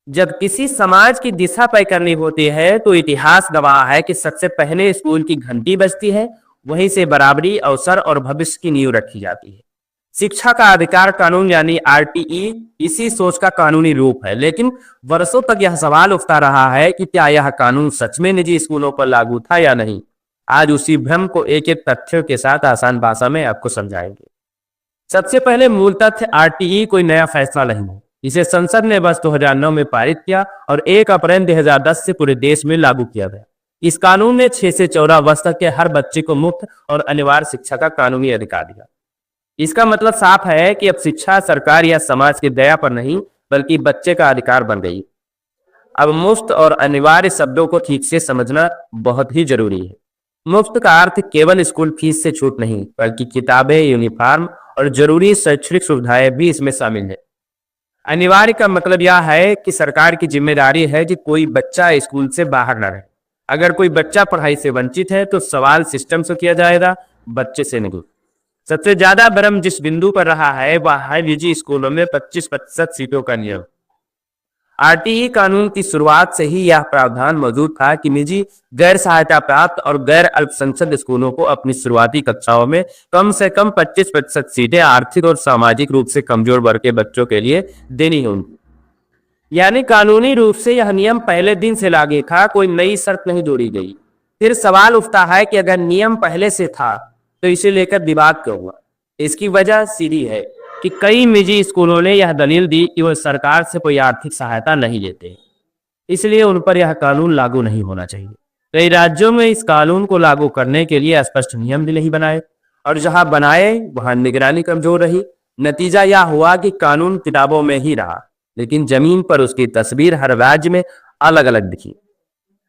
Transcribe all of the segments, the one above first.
जब किसी समाज की दिशा तय करनी होती है तो इतिहास गवाह है कि सबसे पहले स्कूल की घंटी बजती है। वहीं से बराबरी, अवसर और भविष्य की नींव रखी जाती है। शिक्षा का अधिकार कानून यानी आरटीई इसी सोच का कानूनी रूप है, लेकिन वर्षों तक यह सवाल उठता रहा है कि क्या यह कानून सच में निजी स्कूलों पर लागू था या नहीं। आज उसी भ्रम को एक एक तथ्यों के साथ आसान भाषा में आपको समझाएंगे। सबसे पहले मूल तथ्य, आरटीई कोई नया फैसला नहीं है। इसे संसद ने वर्ष 2009 में पारित किया और 1 अप्रैल 2010 से पूरे देश में लागू किया गया। इस कानून ने 6 से 14 वर्ष तक के हर बच्चे को मुफ्त और अनिवार्य शिक्षा का कानूनी अधिकार दिया। इसका मतलब साफ है कि अब शिक्षा सरकार या समाज की दया पर नहीं, बल्कि बच्चे का अधिकार बन गई। अब मुफ्त और अनिवार्य शब्दों को ठीक से समझना बहुत ही जरूरी है। मुफ्त का अर्थ केवल स्कूल फीस से छूट नहीं, बल्कि किताबें, यूनिफॉर्म और जरूरी शैक्षणिक सुविधाएं भी इसमें शामिल है। अनिवार्य का मतलब यह है कि सरकार की जिम्मेदारी है कि कोई बच्चा स्कूल से बाहर न रहे। अगर कोई बच्चा पढ़ाई से वंचित है तो सवाल सिस्टम से किया जाएगा, बच्चे से नहीं। सबसे ज्यादा भ्रम जिस बिंदु पर रहा है वह है निजी स्कूलों में 25% सीटों का नियम। आरटीई कानून की शुरुआत से ही यह प्रावधान मौजूद था कि निजी गैर सहायता प्राप्त और गैर अल्पसंख्यक स्कूलों को अपनी शुरुआती कक्षाओं में कम से कम 25% सीटें आर्थिक और सामाजिक रूप से कमजोर वर्ग के बच्चों के लिए देनी होंगी। यानी कानूनी रूप से यह नियम पहले दिन से लागू था, कोई नई शर्त नहीं जोड़ी गई। फिर सवाल उठता है कि अगर नियम पहले से था तो इसे लेकर विवाद क्यों हुआ। इसकी वजह सीधी है कि कई निजी स्कूलों ने यह दलील दी कि वह सरकार से कोई आर्थिक सहायता नहीं लेते, इसलिए उन पर यह कानून लागू नहीं होना चाहिए। कई राज्यों में इस कानून को लागू करने के लिए स्पष्ट नियम भी नहीं बनाए, और जहां बनाए वहां निगरानी कमजोर रही। नतीजा यह हुआ कि कानून किताबों में ही रहा, लेकिन जमीन पर उसकी तस्वीर हर राज्य में अलग अलग दिखी।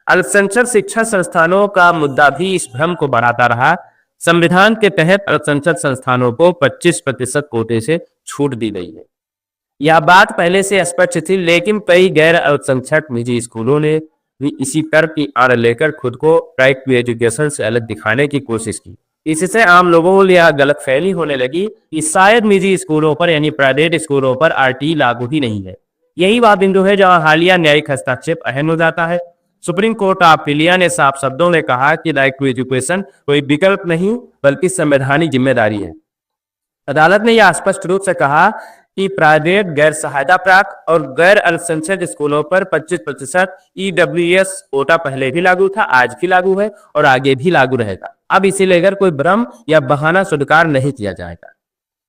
अल्पसंख्यक शिक्षा संस्थानों का मुद्दा भी इस भ्रम को बढ़ाता रहा। संविधान के तहत अल्पसंख्यक संस्थानों को 25% कोटे से छूट दी गई है। यह बात पहले से स्पष्ट थी, लेकिन कई गैर अल्पसंख्यक निजी स्कूलों ने भी इसी तर्क की आड़ लेकर खुद को राइट टू एजुकेशन से अलग दिखाने की कोशिश की। इससे आम लोगों को यह गलतफहमी होने लगी कि शायद निजी स्कूलों पर यानी प्राइवेट स्कूलों पर आरटीई लागू ही नहीं है। यही वह बिंदु है जहां हालिया न्यायिक हस्तक्षेप अहम हो जाता है। सुप्रीम कोर्ट ऑफ इंडिया ने साफ शब्दों में कहा कि राइट टू एजुकेशन कोई विकल्प नहीं, बल्कि संवैधानिक जिम्मेदारी है। अदालत ने यह स्पष्ट रूप से कहा कि प्राइवेट, गैर सहायता प्राप्त और गैर अल्पसंख्यक स्कूलों पर 25% ईडब्ल्यूएस कोटा पहले भी लागू था, आज भी लागू है और आगे भी लागू रहेगा। अब इसे लेकर कोई भ्रम या बहाना स्वीकार नहीं किया जाएगा।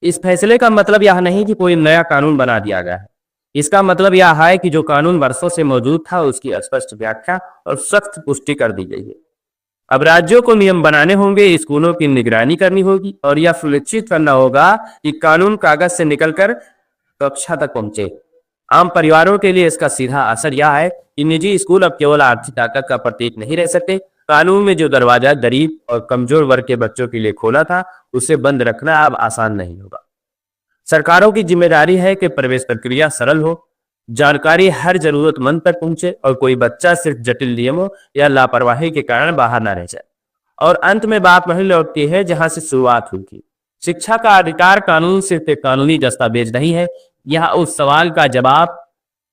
इस फैसले का मतलब यह नहीं कि कोई नया कानून बना दिया गया है। इसका मतलब यह है कि जो कानून वर्षों से मौजूद था उसकी स्पष्ट व्याख्या और सख्त पुष्टि कर दी गई है। अब राज्यों को नियम बनाने होंगे, स्कूलों की निगरानी करनी होगी और यह सुनिश्चित करना होगा कि कानून कागज से निकलकर कक्षा तक पहुंचे। आम परिवारों के लिए इसका सीधा असर यह है कि निजी स्कूल अब केवल आर्थिक ताकत का प्रतीक नहीं रह सकते। कानून में जो दरवाजा गरीब और कमजोर वर्ग के बच्चों के लिए खोला था, उसे बंद रखना अब आसान नहीं होगा। सरकारों की जिम्मेदारी है कि प्रवेश प्रक्रिया सरल हो, जानकारी हर जरूरतमंद तक पहुंचे और कोई बच्चा सिर्फ जटिल नियमों या लापरवाही के कारण बाहर न रह जाए। और अंत में बात वहीं लौटती है जहां से शुरुआत हुई थी। शिक्षा का अधिकार कानून सिर्फ एक कानूनी दस्तावेज नहीं है, यह उस सवाल का जवाब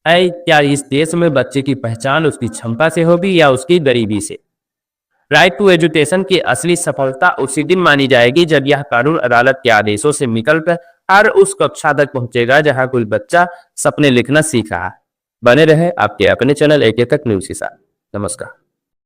है, क्या इस देश में बच्चे की पहचान उसकी क्षमता से होगी या उसकी गरीबी से। राइट टू एजुकेशन की असली सफलता उसी दिन मानी जाएगी जब यह कानून अदालत के आदेशों से निकलकर हर उस कक्षा तक पहुंचेगा जहां कोई बच्चा सपने लिखना सीख रहा है। बने रहे आपके अपने चैनल एक तक न्यूज़ के साथ। नमस्कार।